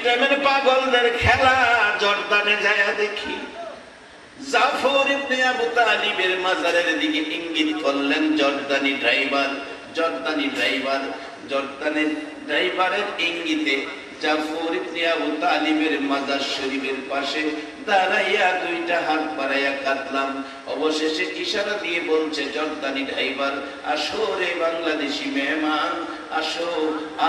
টাইমের পাগলদের খেলা জর্দানে যায় দেখি। জাফর ইবনে আবু তালিবের মাজারের দিকে ইঙ্গিত করলেন জর্দানের ড্রাইভারের ইঙ্গিতে জাফর ইবনে আবু তালিবের মাজার শরীফের পাশে দাঁড়াইয়া দুইটা হাত বাড়াইয়া কাঁদলাম। অবশেষে ইশারা দিয়ে বলছে জর্দানি ড্রাইভার, আসো রে বাংলাদেশি মেহমান, আসো,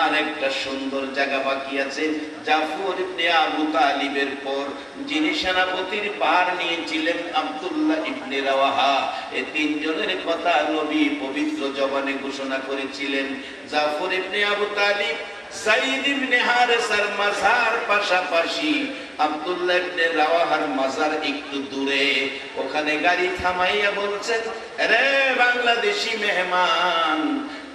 আর একটা সুন্দর জায়গা বাকি আছে। জাফর ইবনে আবু তালিবের পর যিনি সেনাপতির ভার নিয়েছিলেন আব্দুল্লাহ ইবনে রাওয়াহা, এই তিনজনের কথা নবী পবিত্র জবানে ঘোষণা করেছিলেন। জাফর ইবনে আবু তালিব যায়েদ ইবনে হারেসার মাজার পাশাপাশি, আব্দুল্লাহ ইবনে রাওয়াহার মাজার একটু দূরে। ওখানে গাড়ি থামাইয়া বলছেন, রে বাংলাদেশি মেহমান,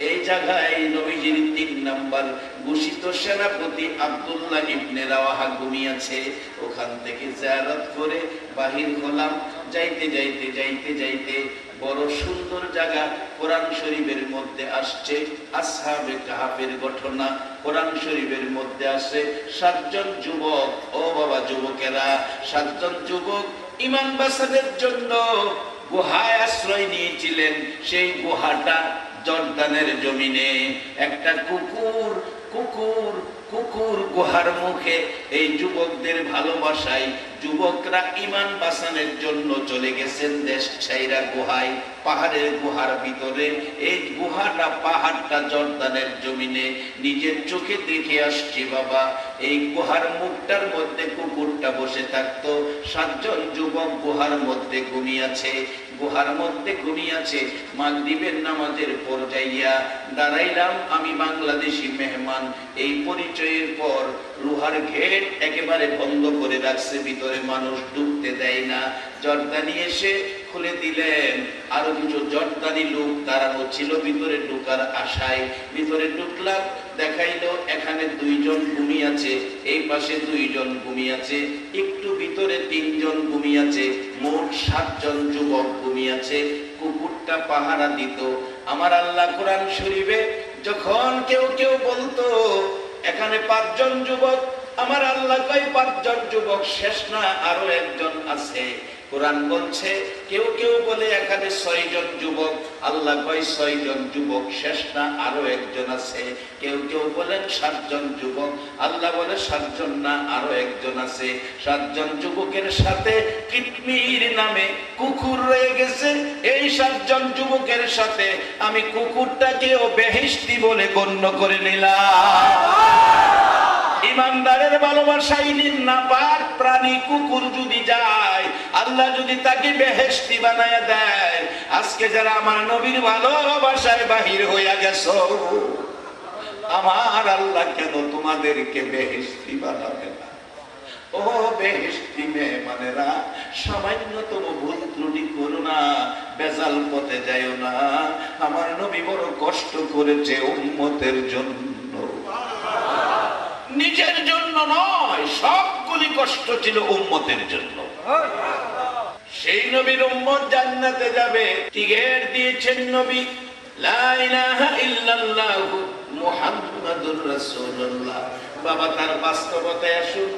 এই জায়গায় নবীজির 3 নাম্বার ঘোষিত সেনাপতি আব্দুল্লাহ ইবনে রাওয়াহা ঘুমিয়েছে। ওখান থেকে জিয়ারত করে বাহির হলাম। যাইতে যাইতে যাইতে যাইতে বড় সুন্দর জায়গা কোরআন শরীফের মধ্যে আসছে আসহাবে কাহাফের ঘটনা। কোরআন শরীফের মধ্যে আসে 7 জন যুবক, ও বাবা যুবকেরা, 7 জন যুবক ঈমান বাঁচানোর জন্য গুহায় আশ্রয় নিয়েছিলেন। সেই গুহাটা জর্দানের জমিনে। একটা কুকুর গুহার মুখে এই যুবকদের ভালোবাসায় যুবকরা ঈমান বাঁচানোর জন্য চলে গেছেন দেশ ছাইরা গুহায়, পাহাড়ের গুহার ভিতরে। এই গুহাটা পাহাড়টা জর্দানের জমিনে নিজের চোখে দেখে আসছি বাবা। এই গুহার মুখটার মধ্যে কুকুরটা বসে থাকতো। 7 জন যুবক গুহার মধ্যে ঘুমিয়েছে। মাগরিবের নামাজের পর যাইয়া দাঁড়াইলাম আমি বাংলাদেশি মেহমান। এই পরিচয়ের পর লোহার গেট একেবারে বন্ধ করে রাখছে, ভিতরে মানুষ ঢুকতে দেয় না। জর্দানি এসে খুলে দিলেন। আরো কিছু জর্দানি লোক দাঁড়ানো ছিল ভিতরে ঢুকার আশায়। ভিতরে ঢুকলাম, দেখাইলো এখানে 2 জন ঘুমিয়েছে, এই পাশে 2 জন ঘুমিয়েছে, একটু ভিতরে 3 জন ঘুমিয়েছে, মোট 7 জন যুবক ঘুমিয়েছে। কুকুরটা পাহারা দিত। আমার আল্লাহ কোরআন শরীফে যখন কেউ বলতো এখানে 5 জন যুবক, আমার আল্লাহ কয় 5 জন যুবক শেষ না, আরো একজন আছে। কোরআন বলছে কেউ বলে এখানে 6 জন যুবক, আল্লাহ কয় 6 জন যুবক শেষ না, আরো একজন আছে। কেউ বলেন 7 জন যুবক, আল্লাহ বলে 7 জন না, আরো একজন আছে। 7 জন যুবকের সাথে কিতমির নামে কুকুর রয়ে গেছে। এই 7 জন যুবকের সাথে আমি কুকুরটাকেও বেহেশতি বলে গণ্য করে নিলাম। ইমানদারের ভালোবাসায় নাপাক প্রাণী কুকুর যদি যায়, আল্লাহ যদি তাকে বেহেশতি বানায়া দেয়। আজকে যারা আমার নবীর ভালোবাসায় বাহির হইয়া গেছো, আমার আল্লাহ কেন তোমাদেরকে বেহেশতি বানাবে না? ও বেহেশতি মেহমানেরা, সামান্যতম ভুল ত্রুটি করো না, বেজাল পথে যাইও না। আমার নবী বড় কষ্ট করেছে উম্মতের জন্য, নিজের জন্য নয়, সবগুলি কষ্ট ছিল উম্মতের জন্য। সেই নবীর উম্মত জান্নাতে যাবে, টিকেট দিয়েছেন নবী, লা ইলাহা ইল্লাল্লাহু মুহাম্মাদুর রাসূলুল্লাহ। বাবা তার বাস্তবতায় আসুন।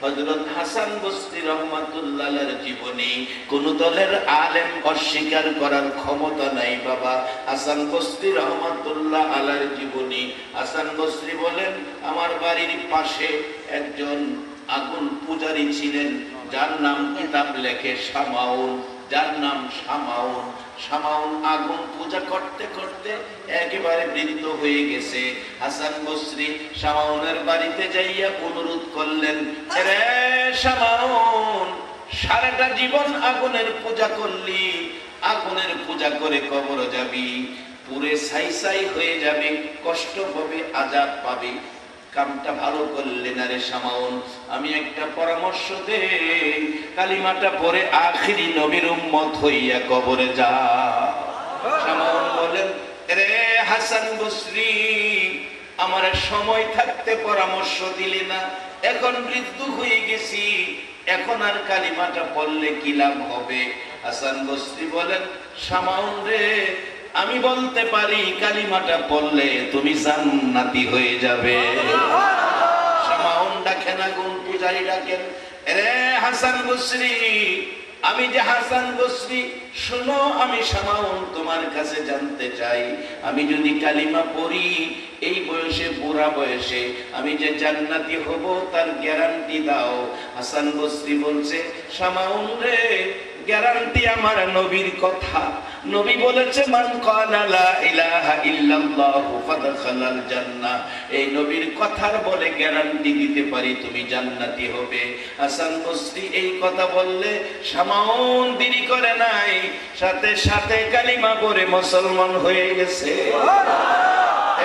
হযরত হাসান বসরি রাহমাতুল্লাহ আলাইহির জীবনী কোন দলের আলেম অস্বীকার করার ক্ষমতা নাই বাবা। হাসান বসরি রাহমাতুল্লাহ আলাইহির জীবনী, হাসান বসরি বলেন আমার বাড়ির পাশে একজন আগুন পূজারী ছিলেন, যার নাম কিতাব লেখে শামাউন, শামাউন আগুন পূজা করতে করতে একেবারে বৃদ্ধ হয়ে গেছে। হাসান বসরি শামাউনের বাড়িতে যাইয়া অনুরোধ করলেন, রে শামাউন, সারাটা জীবন আগুনের পূজা করলি, আগুনের পূজা করে কবর যাবি, পুরে ছাই হয়ে যাবে, কষ্ট হবে, আযাব পাবি, কামটা ভালো করলে না রে শামাউন। আমি একটা পরামর্শ দে, কালিমাটা পরে আখিরি নবীর উম্মত হইয়া কবরে যা। শামাউন বলেন, রে হাসান বসরি, আমার সময় থাকতে পরামর্শ দিলি না, এখন বৃদ্ধ হয়ে গেছি, এখন আর কালিমাটা পড়লে কি লাভ হবে? হাসান বসরি বলেন, শামাউন রে, আমি বলতে পারি কালিমাটা পড়লে তুমি জান্নাতি হয়ে যাবে। শামাউন ডাকেন, আগুন পূজারী ডাকেন, রে হাসান বসরি, আমি যে হাসান বসরি, শোনো আমি শামাউন তোমার কাছে জানতে চাই, আমি যদি কালিমা পড়ি এই বয়সে, বুড়া বয়সে, আমি যে জান্নাতি হব তার গ্যারান্টি দাও। হাসান বসরি বলছে, শামাউন রে, গ্যারান্টি আমার নবীর কথা। নবী বলেছে, মান ক্বালা লা ইলাহা ইল্লাল্লাহু ফাদখালাল জান্নাহ। এই নবীর কথার বলে গ্যারান্টি দিতে পারি তুমি জান্নাতি হবে। হাসান বসরি এই কথা বললে শামাউন দেরি করে নাই, সাথে সাথে কালিমা পড়ে মুসলমান হয়ে গেছে।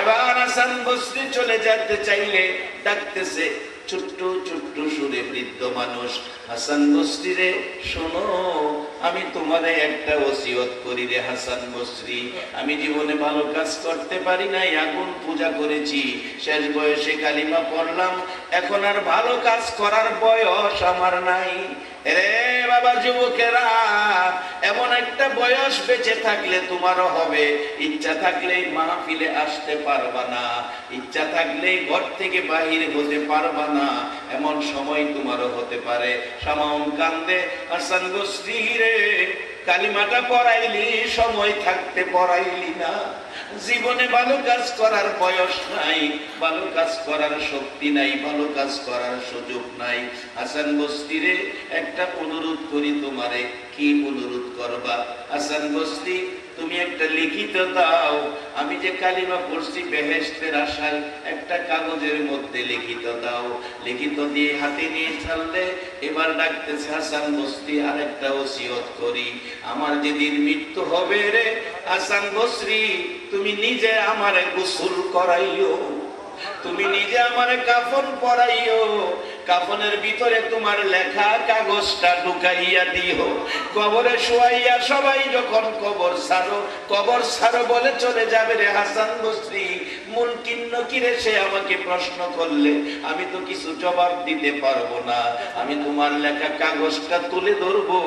এবার হাসান বসরি চলে যেতে চাইলে ডাকতেছে ছোট্ট ছোট্ট সুরে বৃদ্ধ মানুষ, হাসান বসরি রে শোনো, আমি তোমারে একটা ওসিয়ত করি রে হাসান বসরি, আমি জীবনে ভালো কাজ করতে পারি নাই, আগুন পূজা করেছি, শেষ বয়সে কালিমা পড়লাম, এখন আর ভালো কাজ করার বয়স আমার নাই। রে বাবা যুবকেরা, এমন একটা বয়স বেঁচে থাকলে তোমারও হবে, ইচ্ছা থাকলেই মাহফিলে আসতে পারবা না, ইচ্ছা থাকলেই ঘর থেকে বাহির হতে পারবা না, এমন সময় তোমারও হতে পারে। শামাউন কান্দে, হাসান বসরি রে, কালিমাটা পড়াইলি, সময় থাকতে পড়াইলি না, জীবনে ভালো কাজ করার বয়স নাই, ভালো কাজ করার শক্তি নাই, ভালো কাজ করার সুযোগ নাই। হাসান বসরি রে, একটা অনুরোধ করি তোমারে। কি অনুরোধ করবা? হাসান বসরি, তুমি একটা লিখিত দাও, আমি যে কালিমা পড়ছি বেহেশতের আশায়, একটা কাগজের মধ্যে লিখিত দাও। লিখিত দিয়ে হাতে নিয়ে ছাড়লে এবার ডাকতেছে, হাসান বসরি আরেকটা ওসিয়ত করি, আমার যেদিন মৃত্যু হবে রে হাসান বসরি, তুমি নিজে আমারে গোসল করাইও, তুমি নিজে আমারে কাফন পরাইও, কাফনের ভিতরে তোমার লেখা কাগজটা ঢুকাইয়া দিও, কবরে শোয়াইয়া সবাই যখন কবর ছাড়ো বলে চলে যাবে রে হাসান বসরি, মুনকির নকিরে সে আমাকে প্রশ্ন করলে আমি তো কিছু জবাব দিতে পারবো না, আমি তোমার লেখা কাগজটা তুলে ধরবো।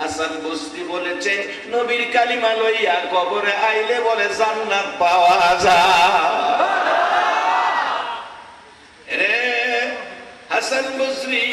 হাসান বসরি বলেছে, নবীর কালিমা লইয়া কবরে আইলে বলে জান্নাত পাওয়া যায়। রে হাসান বসরি,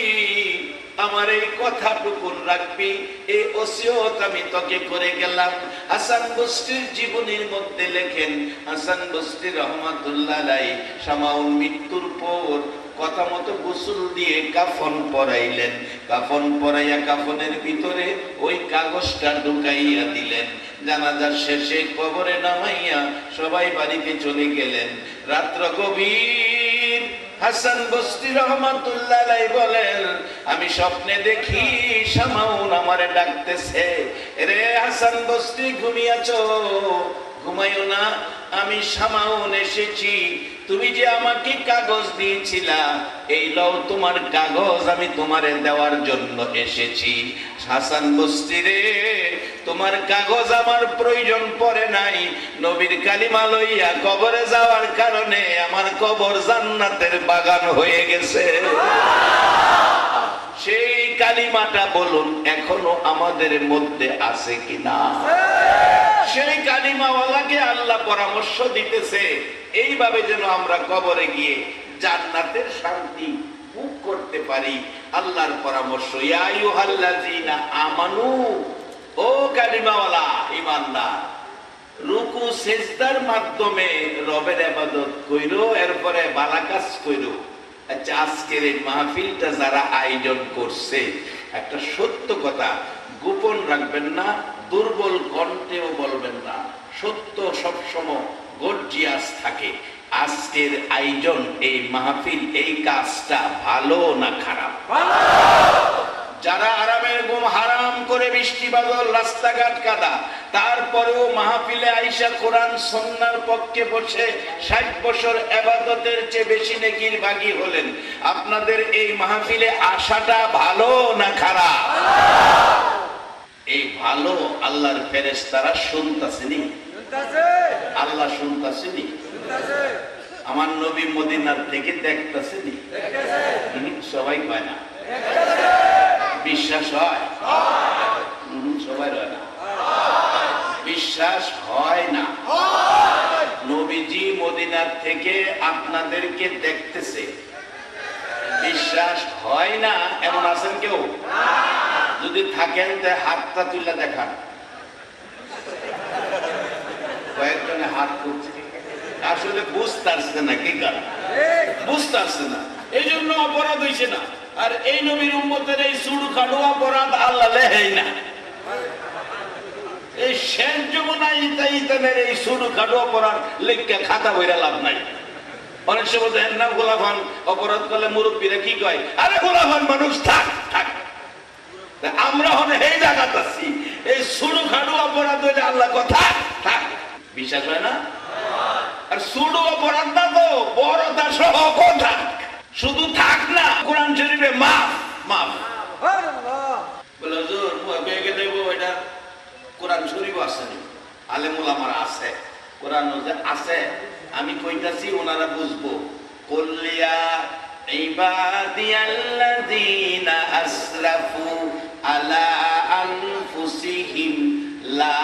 আমার এই কথাটুকু রাখবি, এই ওসিয়ত আমি তোকে করে গেলাম। হাসান বসরির জীবনীর মধ্যে লেখেন, হাসান বসরি রহমাতুল্লাহ আলাইহি শামাউন মৃত্যুর পর কথা মতো গোসল দিয়ে কাফন পরাইলেন, কাফন পরাইয়া কাফনের ভিতরে ওই কাগজটা ঢুকাইয়া দিলেন। জানাজার শেষে কবরে নামাইয়া সবাই বাড়িতে চলে গেলেন। রাত্র গভীর, হাসান বসরি রহমাতুল্লাহ আলাইহি বলেন, আমি স্বপ্নে দেখি শামাউন আমারে ডাকতেছে, রে হাসান বসরি ঘুমিয়াছো? ঘুমাইও না, আমি শামাউন এসেছি, তুমি যে আমাকে কাগজ দিয়েছিলা, এই লও তোমার কাগজ, আমি তোমারে দেওয়ার জন্য এসেছি। হাসান বসরি রে, তোমার কাগজ আমার প্রয়োজন পড়ে নাই, নবীর কালিমা লইয়া কবরে যাওয়ার কারণে আমার কবর জান্নাতের বাগান হয়ে গেছে। সেই কালিমাটা বলুন এখনো আমাদের মধ্যে আছে কিনা? সেই কালিমাওয়ালাকে আল্লাহ পরামর্শ দিতেছে, এইভাবে যেন আমরা কবরে গিয়ে জান্নাতের শান্তি ভোগ করতে পারি। আল্লাহর পরামর্শ, ইয়া আইয়ুহাল্লাযীনা আমানু, ও কালিমাওয়ালা ঈমানদার, রুকু সিজদার মাধ্যমে রবের ইবাদত কইরো, এরপরে ভালো কাজ কইরো। আচ্ছা, আজকের এই মাহফিলটা যারা আয়োজন করছে, একটা সত্য কথা গোপন রাখবেন না, দুর্বল কণ্ঠেও বলবেন না, সত্য সবসময় গর্জিয়াস থাকে। আজকের আয়োজন, এই মাহফিল, এই কাজটা ভালো না খারাপ? যারা আরামের ঘুম হারাম করে বৃষ্টি বাদল রাস্তাঘাট কাদা, তারপরেও মাহফিলে আইসা কোরআন সুন্নাহর পক্ষে বসে 60 বছর ইবাদতের চেয়ে বেশি নেকির ভাগী হলেন, আপনাদের এই মাহফিলে আসাটা ভালো না খারাপ? এই ভালো আল্লাহর ফেরেশতারা শুনতাছেনি, আল্লাহ শুনতাছেনি, আমার নবী মদিনার থেকে দেখতাছেনি, সবাই কয় না, বিশ্বাস হয়? সবাই রয় না। বিশ্বাস বিশ্বাস হয় না। নবীজি মদিনার থেকে আপনাদেরকে দেখতেছে, বিশ্বাস হয় না এমন আছেন কেউ? যদি থাকেন তে হাতটা তুলে দেখান। কয়েকজনে হাত করছে, আসলে বুঝতে পারছে না কি কারণ, বুঝতে পারছে না, এই জন্য অপরাধ হয়েছে না। আর এই নবীর উম্মতের এই সুড়ু খাটো অপরাধ আল্লাহ লেহেই না। এই শেষ যমুনায় ইতানের এই সুড়ু খাটো অপরাধ লিখে খাতা বইরা লাভ নাই। অনেক সময় দেখেন না গোলাফান অপরাধ করলে মুরব্বীরা কি কয়, আরে গোলাফান মানুষ থাক থাক। আমরা হলে এই জায়গাতে আছি, এই সুড়ু খাটো অপরাধ হইলে আল্লাহ কথা থাক, বিশ্বাস হয় না? আর সুড়ু অপরাধ না তো বড়টা সহ কথা শুধু থাক না, কোরআন শরীফে মাফ মাফ বলে হুজুর বেগে দেব, এটা কোরআন শরীফ আছে, আলেমুল আমার আছে, কোরআন আছে, আমি কইতাছি ওনারা বুঝবো। কুল্লিয়া ইবাদিয়াল্লাযীনা আসরাফু আলা আনফুসিহিম লা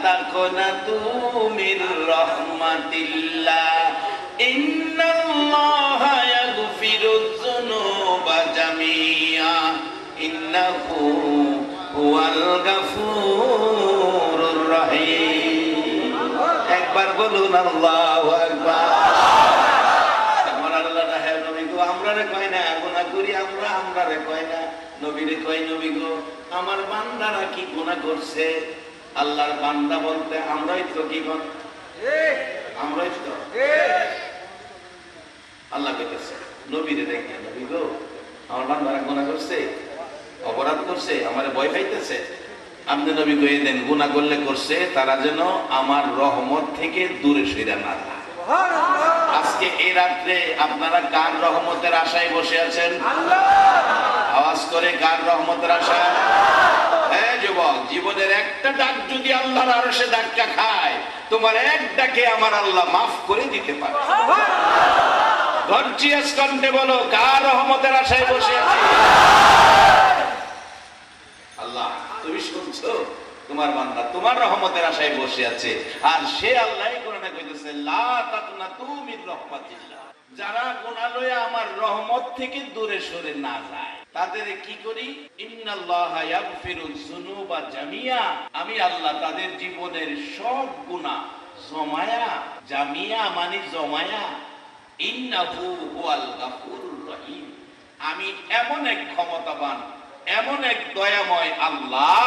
তাকনাতু মির রাহমাতিল্লাহ ইন্নাল্লাহা ইয়াগফিরুয যুনুবা জামিআ ইন্নাহু হুয়াল গাফুরুর রহিম। একবার বলুন আল্লাহু আকবার। আমার আল্লাহ রাহে নবী গো, আমরারে কয় না গুনাহ করি, আমরারে কয় না, নবীরে কয় নবী গো আমার বান্দারা কি গুনাহ করছে। আল্লাহর বান্দা বলতে আমরাই তো, কি বল আমরাই তো। আল্লাহ কইতেছে নবীরে দেখে, নবী গো আমার বান্দারা গুনাহ করছে, অপরাধ করছে, আমারে ভয় পাইতেছে, আপনি নবী কইয়ে দেন গুনাহ করলে করছে, তারা যেন আমার রহমত থেকে দূরে সরে না যায়। আজকে এই রাত্রে আপনারা কার রহমতের আশায় বসে আছেন? আওয়াজ করে কার রহমতের আশায়? হ্যাঁ যুবক, জীবনের একটা ডাক যদি আল্লাহর আরশে ধাক্কা খায়, তোমার এক ডাকে আমার আল্লাহ মাফ করে দিতে পারে। গর্জিয়াস কণ্ঠে বলো, কার রহমতের আশায় বসে আছি? আল্লাহ তুমি শুনছো, তোমার বান্দা তোমার রহমতের আশায় বসে আছে। আর সে আল্লাহই কোরআনে কইতেছে লা তাকনাতু মির রাহমাতিল্লাহ, যারা গুনাহ লয়ে আমার রহমত থেকে দূরে সরে না যায় তাদের কি করি? ইন্নাল্লাহা ইয়াগফিরুয যুনুবা জামিআ, আমি আল্লাহ তাদের জীবনের সব গুনাহ জমায়া, জামিয়া মানে জমায়া, ইন্নাহু হুয়াল গাফুরুর রহিম, আমি এমন এক ক্ষমতাবান, এমন এক দয়াময় আল্লাহ,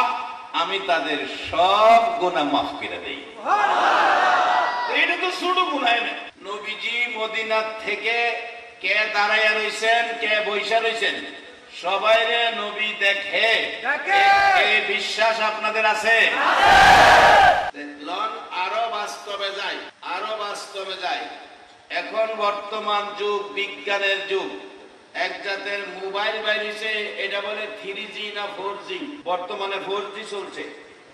আমি তাদের সব গুনাহ মাফ করে দেই। এটা তো ছোট গুনাহ না। নবীজি মদিনা থেকে কে দাঁড়াইয়া রইছেন, কে বইসা রইছেন, সবাইরে নবী দেখে, এই বিশ্বাস আপনাদের আছে? দেখলেন আরো বাস্তবে যাই, আরো বাস্তবে যাই। এখন বর্তমান যুগ বিজ্ঞানের যুগ, এক জাতের মোবাইল বাইরেছে, এটা বলে 3G না 4G, বর্তমানে 4G চলছে।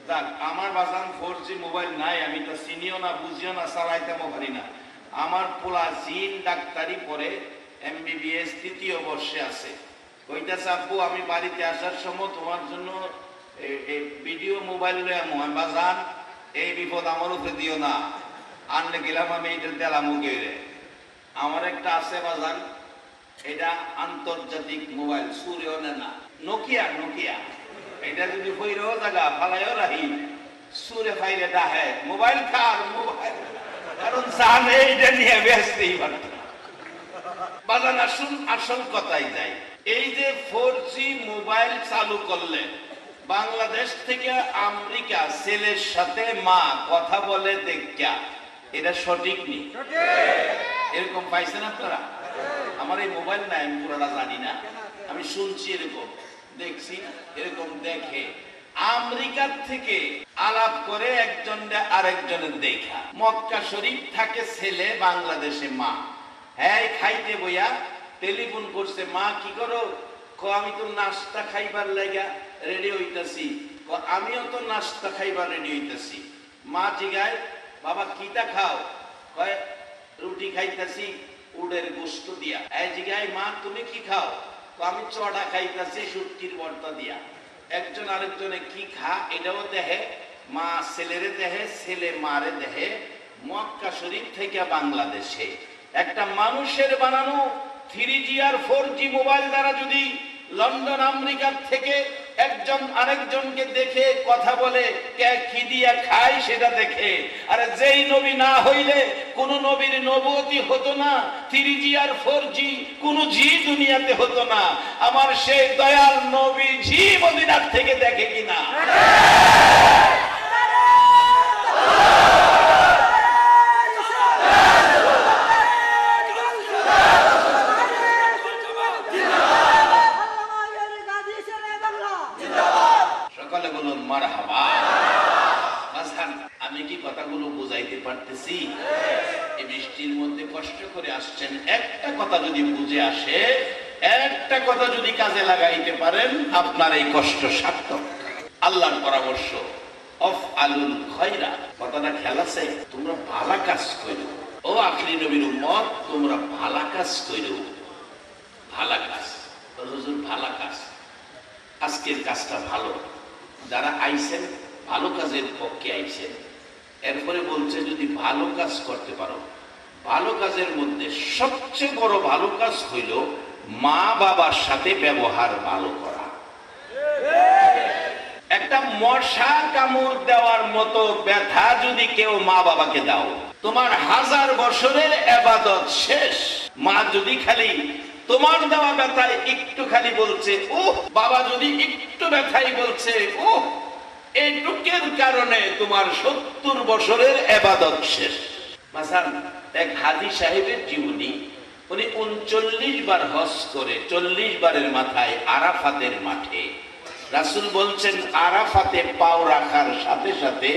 যাক, আমার বাজান 4G মোবাইল নাই, আমি তো চিনিও না, বুঝিও না, চালাইতেও পারি না। আমার পোলা জিন ডাক্তারি পড়ে, MBBS 3য় বর্ষে আছে। কইতাছে আব্বু আমি বাড়িতে আসার সময় তোমার জন্য ভিডিও মোবাইল লয়ে আমি বাজান, এই বিপদ আমার উপরে দিও না, আনলে গেলাম আমি এটা দিলাম গেলে। আমার একটা আছে বাজান, এটা আন্তর্জাতিক মোবাইল, সুরেও না, নোকিয়া, নোকিয়া, এটা যদি হইরেও জায়গা ফালাইও রাহি, সুরে ফাইলে ডাহে মোবাইল কার মোবাইল, কারণ জানে এটা নিয়ে ব্যস্তই পারত না। বাজান আসুন আসল কথাই যাই, এই যে 4G মোবাইল চালু করলে বাংলাদেশ থেকে আমেরিকা ছেলের সাথে মা কথা বলে দেখা, এটা সঠিক নেই? এরকম পাইছেন আপনারা? আমার এই মোবাইল নাই, আমি পুরোটা জানি না, আমি শুনছি এরকম, দেখছি এরকম দেখে আমেরিকার থেকে আলাপ করে একজনের আরেকজনের দেখা। মক্কা শরীফ থাকে ছেলে, বাংলাদেশে মা। হ্যাঁ খাইতে বইয়া টেলিফোন করছে, মা কি করো? আমি তো নাস্তা খাইবার লাগা রেডি হইতাছি। আমিও তো নাস্তা খাইবার রেডি হইতাছি। মা জিগায়, বাবা কিটা খাও? কয় রুটি খাইতাছি উডের গোস্ত দিয়া। এই জিগায়, মা তুমি কি খাও? আমি চড়া খাইতাছি শুটকির ভর্তা দিয়া। একজন আরেকজনে কি খা এটাও দেখে, মা ছেলেরে দেহে, ছেলে মারে দেহে। মক্কা শরীফ থেকে বাংলাদেশে একটা মানুষের বানানো 3G আর 4G মোবাইল দ্বারা যদি লন্ডন আমেরিকার থেকে একজন আরেকজনকে দেখে কথা বলে, কে কি দিয়া খায় সেটা দেখে। আর যেই নবী না হইলে কোন নবীর নবুয়তি হতো না, 3G আর 4G কোন জি দুনিয়াতে হতো না। আমার সেই দয়াল নবী জি মদিনার থেকে দেখে কিনা? সকলে বলুন মারহাবা। আমি কি কথাগুলো বুঝাইতে পারতেছি? এই বৃষ্টির মধ্যে কষ্ট করে আসছেন, একটা কথা যদি বুঝে আসে, একটা কথা যদি কাজে লাগাইতে পারেন, আপনার এই কষ্ট সার্থক। আল্লাহর পরামর্শ, অফ আলুল খয়রা, কথাটা খেয়াল আছে? তোমরা ভালো কাজ করো। ও আখরি নবীর উম্মত, তোমরা ভালো কাজ করো। ভালো কাজ, হুজুর ভালো কাজ, আজকের কাজটা ভালো। যারা আইছেন ভালো কাজের পক্ষে আইছেন। এরপরে বলছে যদি ভালো কাজ করতে পারো, ভালো কাজের মধ্যে সবচেয়ে বড় ভালো কাজ হইল মা বাবার সাথে ব্যবহার ভালো করা। একটা মশা কামড় দেওয়ার মতো ব্যথা যদি কেউ মা বাবাকে দাও, তোমার 1000 বছরের ইবাদত শেষ। মা যদি খালি তোমার দেওয়া ব্যথায় একটু খালি বলছে ও, বাবা যদি একটু ব্যথাই বলছে ও, এইটুকের কারণে তোমার 70 বছরের ইবাদত শেষ। মাসান এক হাজী সাহেবের জীবনী, উনি 39 বার হজ করে 40 বারের মাথায় আরাফাতের মাঠে। রাসূল বলছেন আরাফাতে পাও রাখার সাথে সাথে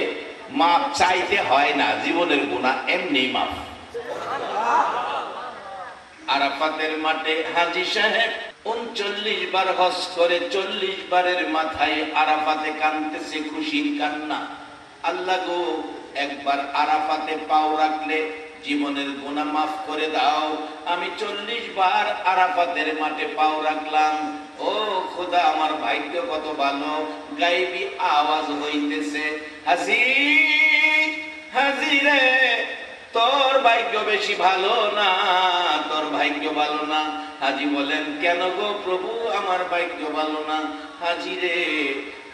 মাপ চাইতে হয় না, জীবনের গুনাহ এমনি মাফ। আরাফাতের মাঠে হাজী সাহেব 39 বার হজ করে 40 বারের মাথায় আরাফাতে কাঁদতেছে, খুশির কান্না। আল্লাহ গো, একবার আরাফাতে পাও রাখলে জীবনের গুনাহ মাফ করে দাও। আমি 40 বার আরাফাতের মাঠে পাও রাখলাম। ও খোদা, আমার ভাগ্য কত ভালো। গায়েবী আওয়াজ হইতেছে, হাজী হাজী রে, তোর ভাগ্য বেশি ভালো না, তোর ভাগ্য ভালো না। হাজী বলেন কেন গো প্রভু, আমার ভাগ্য ভালো না? হাজী রে,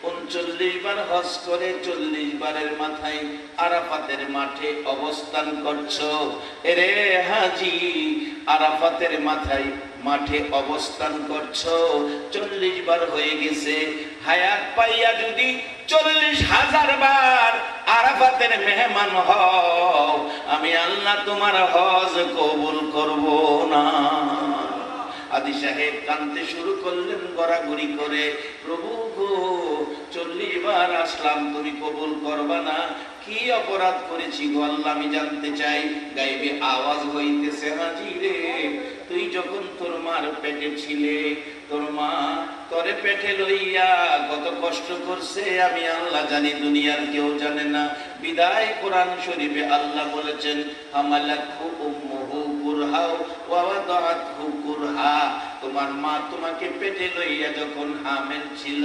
39 বার হজ করে 40 বারের মাথায় আরাফাতের মাঠে অবস্থান করছো। এরে হাজী, আরাফাতের মাঠে অবস্থান করছো, 40 বার হয়ে গেছে। হায়াত পাইয়া যদি 40,000 বার আরাফাতের মেহমান হও, আমি আল্লাহ তোমার হজ কবুল করব না। হাজী সাহেব কাঁদতে শুরু করলেন গড়াগড়ি করে, প্রভু গো, 40 বার আসলাম, তুমি কবুল করবা না? কি অপরাধ করেছি গো আল্লাহ, আমি জানতে চাই। গায়েবে আওয়াজ হইতেছে, হাজী রে, তুই যখন তোর মার পেটে ছিলে, তোর মা তোরে পেটে লইয়া কত কষ্ট করছে আমি আল্লাহ জানি, দুনিয়ার কেউ জানে না। বিদায় কোরআন শরীফে আল্লাহ বলেছেন, হামালাতহু উম্মুহু কুরহা ওয়া ওয়াদাআতহু কুরহা। তোমার মা তোমাকে পেটে লইয়া যখন হামেল ছিল,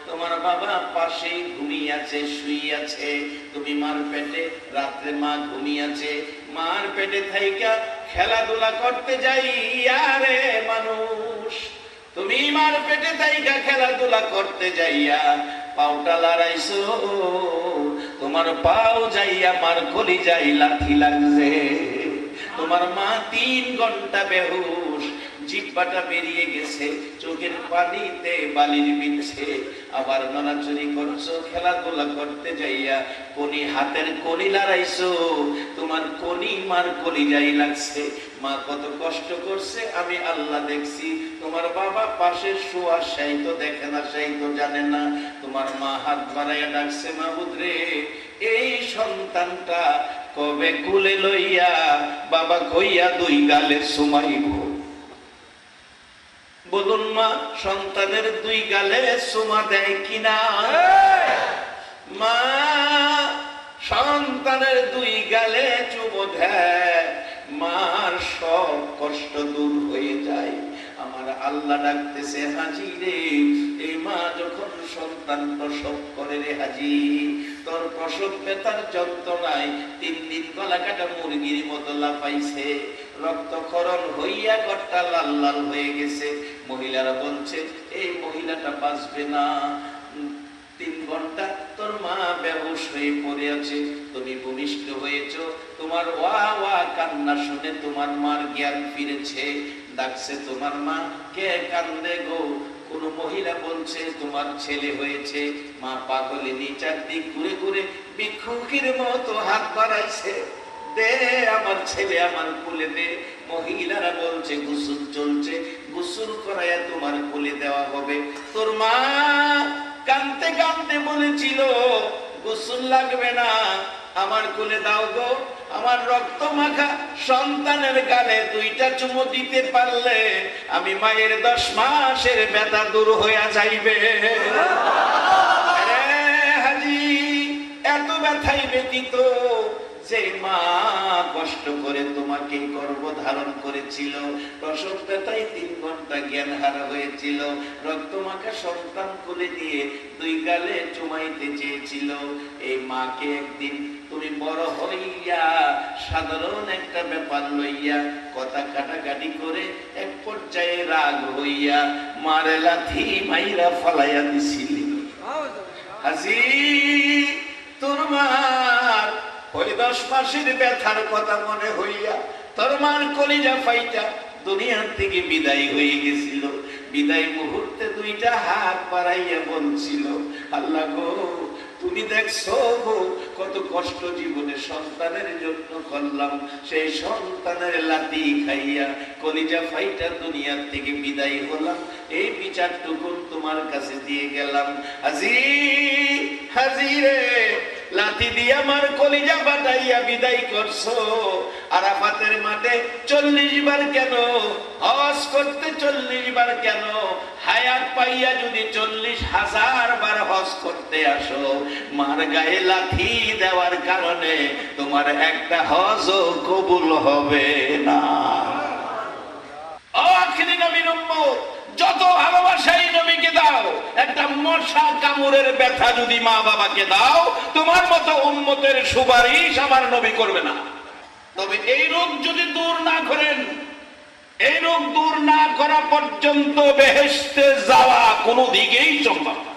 তোমার বাবা পাশেই ঘুমিয়েছে, শুইয়াছে। তুমি মার পেটে, রাত্রে মা ঘুমিয়েছে, মার পেটে থাইকা খেলাধুলা করতে যাইয়া রে মানুষ, তুমি মার পেটে থাইকা খেলাধুলা করতে যাইয়া পাউটা লড়াইছো, তোমার পাও যাইয়া মার কলিজায় লাথি লাগছে। তোমার মা 3 ঘন্টা বেহুশ, জিহ্বাটা বেরিয়ে গেছে, চোখের পানিতে বালির বিছে। আবার নড়াচড়ি করছো, খেলাধুলা করতে যাইয়া কোনি হাতের কনি লড়াইছো, তোমার কনি মার কলিজায় লাগছে। মা কত কষ্ট করছে আমি আল্লাহ দেখছি। তোমার বাবা পাশে শোয়া, সেই তো দেখে না, সেই তো জানে না। তোমার মা হাত বাড়াইয়া ডাকছে, মাবুদ রে, এই সন্তানটা কবে কুলে লইয়া বাবা কইয়া 2 গালে সুমাইব। বলুন মা, সন্তানের 2 গালে সুমা দেয় কিনা? মা সন্তানের 2 গালে চুমো দেয়, মার সব কষ্ট দূর হয়ে যায়। আমার আল্লাহ ডাকতেছে, হাজী রে, এই মা যখন সন্তান প্রসব করে রে হাজী, তোর প্রসব ব্যথার যন্ত্রণায় 3 দিন গলা কাটা মুরগির মতো লাফাইছে, রক্তক্ষরণ হইয়া ঘরটা লাল লাল হয়ে গেছে। মহিলারা বলছে এই মহিলাটা বাঁচবে না। 3 ঘন্টা তোর মা বেহুশ হয়ে পড়ে আছে, তুমি ভূমিষ্ঠ হয়েছ, তোমার ওয়া ওয়া কান্না শুনে তোমার মার জ্ঞান ফিরেছে। ডাকছে তোমার মা, কে কান্দে গো? কোন মহিলা বলছে তোমার ছেলে হয়েছে। মা পাগলে নিচার দিক ঘুরে ঘুরে ভিক্ষুকের মতো হাত বাড়াইছে, দে আমার ছেলে আমার কোলে দে। মহিলারা বলছে গোসল চলছে, গোসল করাইয়া তোমার কোলে দেওয়া হবে। তোর মা কাঁদতে কাঁদতে বলেছিল গোসল লাগবে না, আমার কোলে দাও গো। আমার রক্ত মাখা সন্তানের গালে 2টা চুমু দিতে পারলে আমি মায়ের 10 মাসের ব্যথা দূর হইয়া যাইবে। হাজি, এত ব্যথাই ব্যতীত যে মা কষ্ট করে তোমাকে গর্ভ ধারণ করেছিল, প্রসব ব্যথায় 3 ঘন্টা জ্ঞান হারা হয়েছিল, রক্তমাখা সন্তান কোলে দিয়ে 2 গালে চুমাইতে চেয়েছিল। এই মাকে একদিন তুমি বড় হইয়া সাধারণ একটা ব্যাপার লইয়া কথা কাটাকাটি করে এক পর্যায়ে রাগ হইয়া মারে লাথি মাইরা ফালাইয়া দিছিলি। হাজি, তোর মার ওই 10 মাসের ব্যথার কথা মনে হইয়া তোর মার কলিজা ফাইটা দুনিয়ার থেকে বিদায় হয়ে গেছিল। বিদায় মুহূর্তে 2টা হাত বাড়াইয়া বলছিল, আল্লাহ গো, তুমি দেখছো গো কত কষ্ট জীবনে সন্তানের জন্য করলাম, সেই সন্তানের লাথি খাইয়া কলিজা ফাইটা দুনিয়ার থেকে বিদায় হলাম, এই বিচারটুকু তোমার কাছে দিয়ে গেলাম। হাজি, হাজি রে, লাথি দিয়ে আমার কলিজা বাটাইয়া বিদায় করছো। আরাফাতের মাঠে 40 বার কেন? হজ করতে 40 বার কেন? হায়াত পাইয়া যদি 40,000 বার হজ করতে আসো, মার গায়ে লাথি দেওয়ার কারণে তোমার একটা হজও কবুল হবে না। আখিরি নবীর উম্মত, যত ভালোবাসাই নবীকে দাও, একটা মশা কামড়ের ব্যথা যদি মা বাবাকে দাও, তোমার মতো উম্মতের সুপারিশ আমার নবী করবে না। তবে এই রোগ যদি দূর না করেন, এই রোগ দূর না করা পর্যন্ত বেহেশতে যাওয়া কোনো দিকেই সম্ভব না।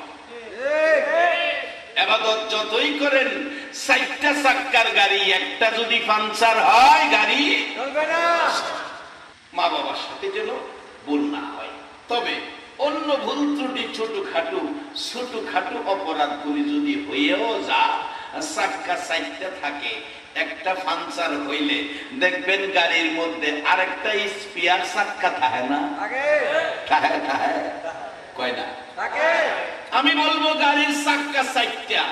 ইবাদত যতই করেন, 4টা চাক্কার গাড়ি একটা যদি পাঞ্চার হয় গাড়ি চলবে না। মা বাবার সাথে যেন ভুল না হয়। তবে অন্য ভুল ত্রুটি ছোটখাটো অপরাধ করে যদি হয়েও যা, চাক্কা 4টা থাকে, একটা পাঞ্চার হইলে দেখবেন গাড়ির মধ্যে আরেকটা স্পেয়ার চাক্কা থাকে না? কয় না? আমি বলবো গাড়ির চাক্কা 4টা,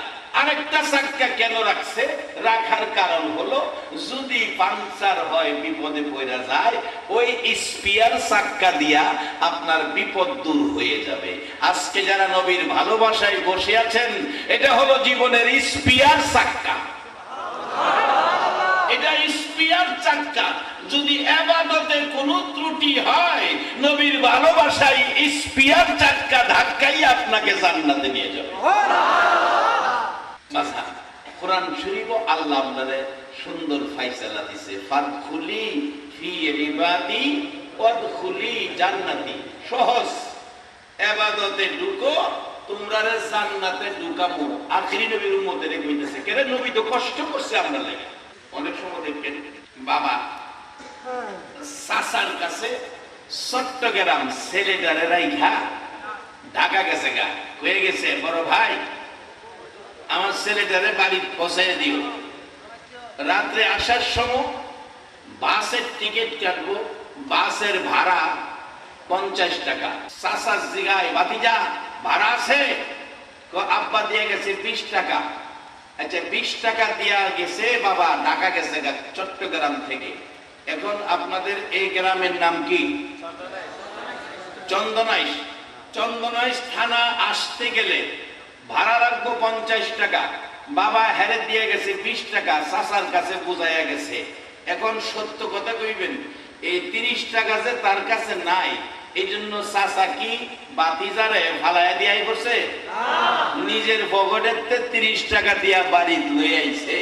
আরেকটা চাক্কা কেন রাখছে? রাখার কারণ হলো যদি পাঞ্চার হয়, বিপদে পড়া যায়, ওই স্পেয়ার চাক্কা দিয়া আপনার বিপদ দূর হয়ে যাবে। আজকে যারা নবীর ভালোবাসায় বসে আছেন, এটা হলো জীবনের স্পেয়ার চাক্কা। এটা স্পেয়ার চাক্কা। যদি ইবাদতে কোনো ত্রুটি হয়, নবীর ভালোবাসায় স্পেয়ার চাক্কা ধাক্কাই আপনাকে জান্নাতে নিয়ে যাবে। কোরআন শরীফ আল্লাহ আপনারে সুন্দর ফায়সালা দিছে, ফাদখুলি ফি ইবাদি ওয়াদখুলি জান্নাতি। সহজ, ইবাদতে ঢুকো, তোমরারে জান্নাতে ঢুকাবো। আখিরি নবীর উম্মতের কইতেছে, কেন নবী তো কষ্ট করছে আমরা লাগে। অনেক সময় দেখবেন বাবা চাচার কাছে চট্টগ্রাম ছেলেটারে রাইখা ঢাকা গেছে, গা হয়ে গেছে, বড় ভাই আমার ছেলেটারে বাড়ি পৌঁছাই দিও। রাত্রে আসার সময় বাসের টিকিট কাটবো, বাসের ভাড়া 50 টাকা। চাচার জিগায়, ভাতিজা ভাড়া আছে? আব্বা দিয়ে গেছে 20 টাকা। আচ্ছা 20 টাকা দিয়া গেছে বাবা, ঢাকা গেছে চট্টগ্রাম থেকে। এখন আপনাদের এই গ্রামের নাম কি? চন্দনাইশ। চন্দনাইশ থানা আসতে গেলে ভাড়া রাখবো 50 টাকা। বাবা হেরে দিয়ে গেছে 20 টাকা, চাচার কাছে বুঝাইয়া গেছে। এখন সত্য কথা কইবেন, এই 30 টাকা যে তার কাছে নাই, এই জন্য চাচা কি বাতিজারে ফালাইয়া দিয়াই করছে, নিজের পকেটেতে 30 টাকা দিয়া বাড়ি লয়ে আইছে।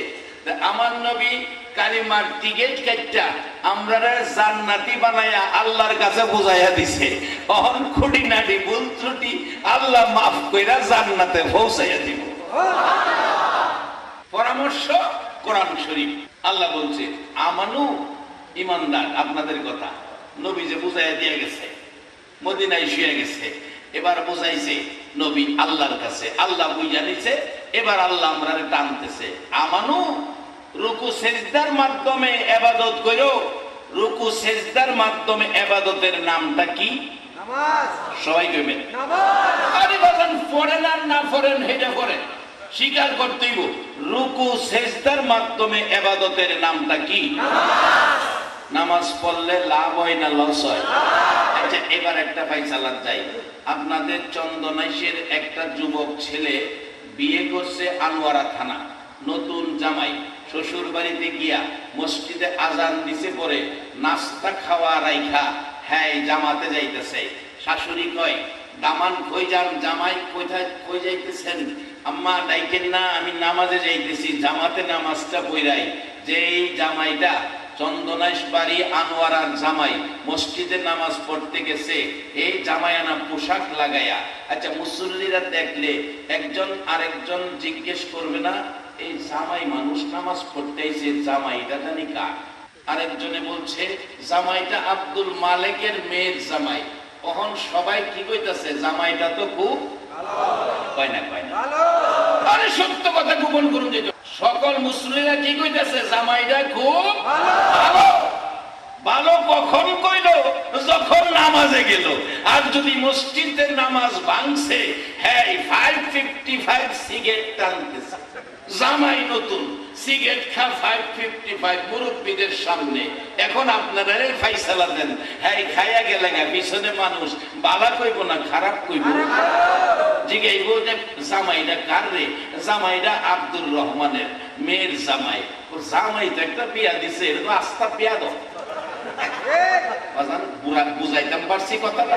আমার নবী কালিমার টিকেট কাটটা আমরা জান্নাতি বানায়া আল্লাহর কাছে বুঝাইয়া দিছে। অহন খুঁটিনাটি ভুল ত্রুটি আল্লাহ মাফ কইরা জান্নাতে পৌঁছাইয়া দিব। পরামর্শ কোরআন শরীফ। আল্লাহ বলছে আমানু ইমানদার, আপনাদের কথা নবী যে বুঝাইয়া দিয়ে গেছে, মদিনায় শুয়ে গেছে, এবার বুঝাইছে নবী আল্লাহর কাছে, আল্লাহ বুঝা নিছে, এবার আল্লাহ আমরা টানতেছে। আমানু রুকু সেজদার মাধ্যমে ইবাদত করো। রুকু সেজদার মাধ্যমে ইবাদতের নামটা কি? নামাজ। সবাই কইবেন নামাজ। আরে বলেন পড়েন আর না পড়েন হেটা পড়েন, স্বীকার করতেইব রুকু সেজদার মাধ্যমে ইবাদতের নামটা কি? নামাজ। নামাজ পড়লে লাভ হয় না লস হয়? আচ্ছা এবার একটা ফাইসালাত যাই। আপনাদের চন্দনাইশের একটা যুবক ছেলে বিয়ে করছে আনোয়ারা থানা, নতুন জামাই, শ্বশুর বাড়িতে গিয়া মসজিদে আজান দিছে, পরে নাস্তা খাওয়া রাইখা হ্যাঁ জামাতে যাইতেছে। শাশুড়ি কয় দামান কই যান, জামাই কোথায় কই যাইতেছেন? আম্মা ডাইকেন না, আমি নামাজে যাইতেছি, জামাতে নামাজটা পড়াই। যে এই জামাইটা চন্দনাইশ বাড়ি আনোয়ারার জামাই মসজিদে নামাজ পড়তে গেছে, এই জামায়ানা পোশাক লাগাইয়া। আচ্ছা মুসল্লিরা দেখলে একজন আরেকজন জিজ্ঞেস করবে না এই জামাই মানুষ নামাজ পড়তে আইছে, জামাইটা জানি কার? আরেকজনে বলছে জামাইটা আব্দুল মালিকের মেয়ের জামাই। তখন সবাই কি কইতাছে জামাইটা তো খুব কয় না কয় না, আরে সত্য কথা গোপন করুন যেত। সকল মুসলিমরা কি কইতাছে জামাইটা খুব ভালো। ভালো কখন কইল? যখন নামাজে গেল। আর যদি মসজিদের নামাজ ভাঙছে, হ্যাঁ 555 সিগারেট টানতেছে, জামাই নতুন সিগারেট খা 555 মুরব্বীদের সামনে। এখন আপনারা ফাইসালা দেন, হ্যাঁ খাইয়া গেলে পিছনে মানুষ বালা কইব না খারাপ কইব? জিগাইব যে জামাইটা কার রে? জামাইটা আব্দুর রহমানের মেয়ের জামাই। জামাই তো একটা বিয়া দিছে, এটা তো আস্থা বিয়া দাও। বুঝাইতাম পারছি কথাটা?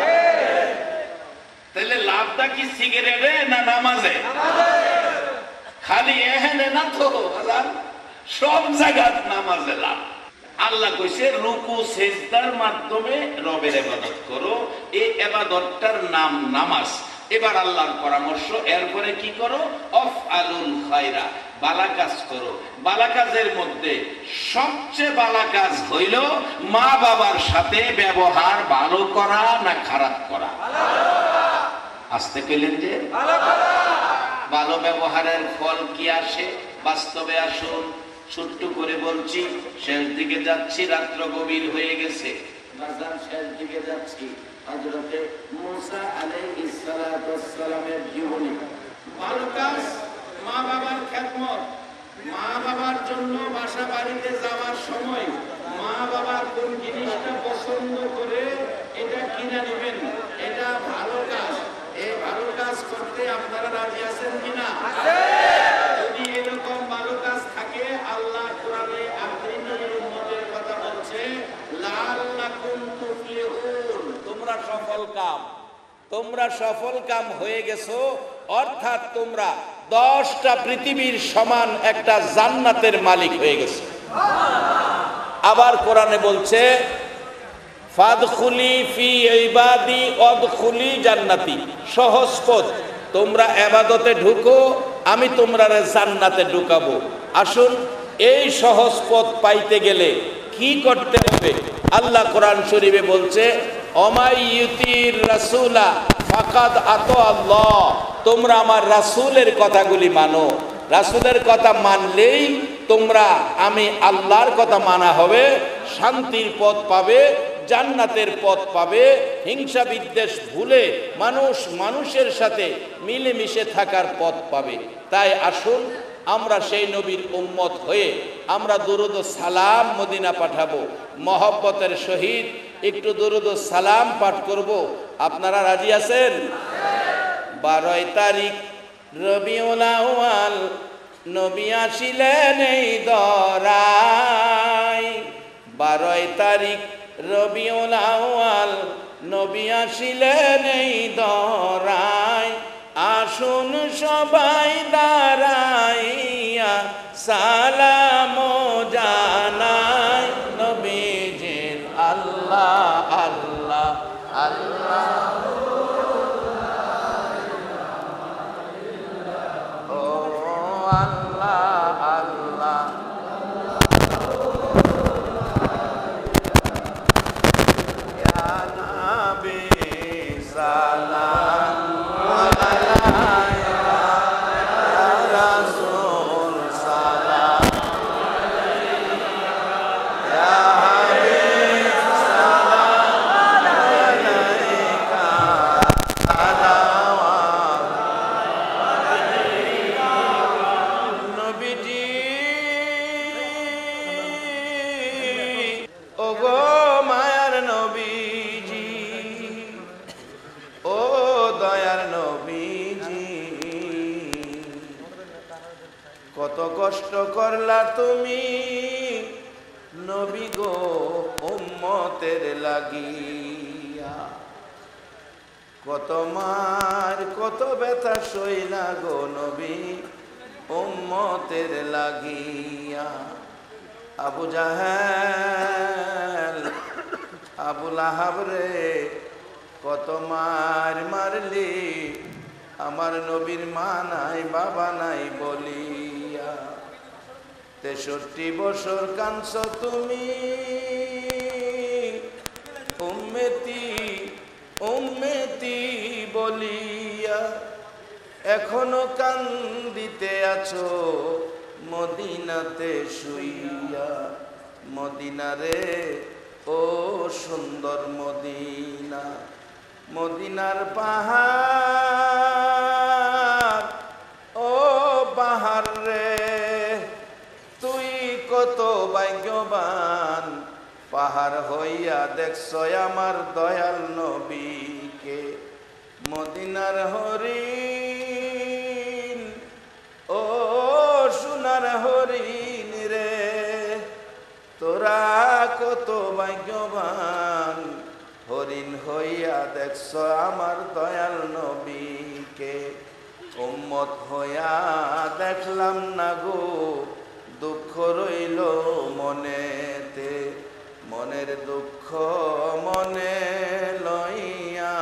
তাহলে লাভটা কি সিগারেটে না নামাজে? খালি এহেনে না তো, সব জায়গায় নামাজে লাভ। আল্লাহ কইছে রুকু সেজদার মাধ্যমে রবের ইবাদত করো, এই ইবাদতটার নাম নামাজ। এবার আল্লাহর পরামর্শ, এরপরে কি করো? আফআলুল খায়রা, ভালো কাজ করো। ভালো কাজের মধ্যে সবচেয়ে ভালো কাজ হইল মা বাবার সাথে ব্যবহার ভালো করা না খারাপ করা? আসতে কইলেন যে ভালো ব্যবহারের ফল কি আসে? বাস্তবে আসুন, ছোট্ট করে বলছি, শেষ দিকে যাচ্ছি, রাত্র গভীর হয়ে গেছে, শেষ দিকে যাচ্ছি। হযরতে মুসা আলাইহিস সালাতু ওয়াস সালামের জীবনী। ভালো কাজ, মা বাবার খেদমত, মা বাবার জন্য বাসা বাড়িতে যাওয়ার সময় মা বাবার কোন জিনিসটা পছন্দ করে এটা কিনে নেবেন, এটা ভালো কাজ। এই ভালো কাজ করতে আপনারা রাজি আছেন কিনা? যদি এরকম ভালো কাজ থাকে, আল্লাহ কোরআনে আখির নবীর উম্মতের কথা বলছে, লাআল্লাকুম তুফলিহুন, তোমরা সফল কাম, তোমরা সফল কাম হয়ে গেছো। অর্থাৎ তোমরা 10টা পৃথিবীর সমান একটা জান্নাতের মালিক হয়ে গেছো। আবার কোরআনে বলছে ফাদখুলি ফি ইবাদি ওয়াদখুলি জান্নাতি, সহজ পথ, তোমরা ইবাদতে ঢুকো, আমি তোমরা জান্নাতে ঢুকাবো। আসুন, এই সহজ পথ পাইতে গেলে কি করতে হবে? আল্লাহ কোরআন শরীফে বলছে অমাইয়ুতির রাসূলা ফাকাদ আতা আল্লাহ, তোমরা আমার রাসূলের কথাগুলি মানো। রাসূলের কথা মানলেই তোমরা আমি আল্লাহর কথা মানা হবে, শান্তির পথ পাবে, জান্নাতের পথ পাবে, হিংসা বিদ্বেষ ভুলে মানুষ মানুষের সাথে মিলেমিশে থাকার পথ পাবে। তাই আসুন আমরা সেই নবীর উম্মত হয়ে আমরা দুরুদ ও সালাম মদিনা পাঠাবো। মহব্বতের সহিত একটু দুরুদ ও সালাম পাঠ করব। আপনারা রাজি আছেন? 12 তারিখ রবিউল আউয়াল নবী আসিলেন এই দরায়। 12 তারিখ রবিউল আউয়াল নবী আসিলেন এই ধরায়, আসুন সবাই দাঁড়াইয়া সালাম জানাই নবীজির। আল্লাহ আল্লাহ আল্লাহ, ও আল্লাহ আল্লাহ, ইয়া নবী সালাম আলাইকা, ইয়া রাসূল সালাম আলাইকা, ইয়া হাবিব সালাম আলাইকা, সালাওয়াত নবীজি। ওগো মায়ার নবীজি, ও দয়ার নবীজি, কত কষ্ট করলা তুমি নবী গো উম্মতের লাগিয়া, কত মার কত ব্যথা সইলা গো নবী উম্মতের লাগিয়া। আবু জাহেল আবু লাহাব রে কত মার মারলি আমার নবীর মা নাই বাবা নাই বলিয়া। 63 বছর কাঁদছ তুমি উম্মতি উম্মতি বলিয়া, এখনো কান্দিতে আছো মদিনাতে শুইয়া। মদিনা রে ও সুন্দর মদিনা, মদিনার পাহাড়, ও পাহাড় রে তুই কত ভাগ্যবান, পাহাড় হইয়া দেখছ আমার দয়াল নবীকে। মদিনার হরিণ, ও সোনার হরিণ রে তোরা কত ভাগ্যবান, হরিণ হইয়া দেখছ আমার দয়াল নবীকে। উম্মত হইয়া দেখলাম না গো দুঃখ রইল মনেতে, মনের দুঃখ মনে লইয়া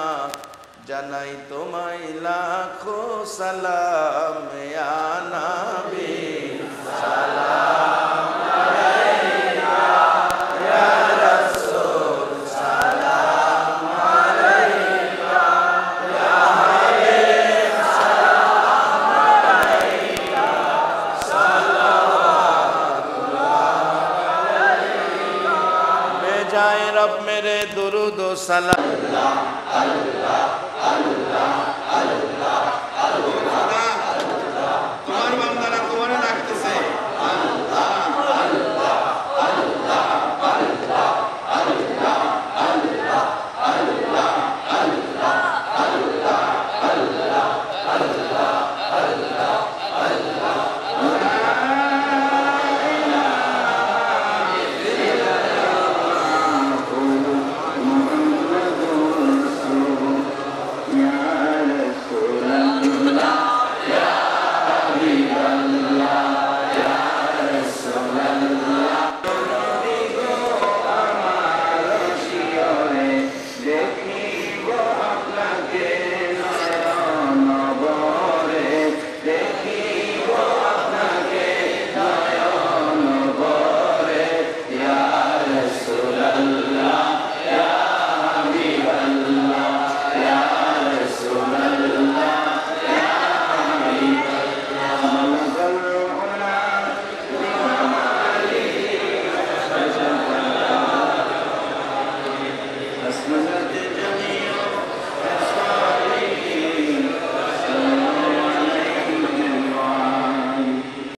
জানাই তোমায় লাখো সালাম, ইয়া নবী সালাম আলাইকা, ইয়া রাসূল সালাম আলাইকা, ইয়া হাবিব সালাম আলাইকা, সালাওয়াতুল্লাহ আলাইকা। বেজায় রব মেরে দুরুদ ও সালাম। আল্লাহ আল্লাহ আল্লাহ আল্লাহ আল্লাহ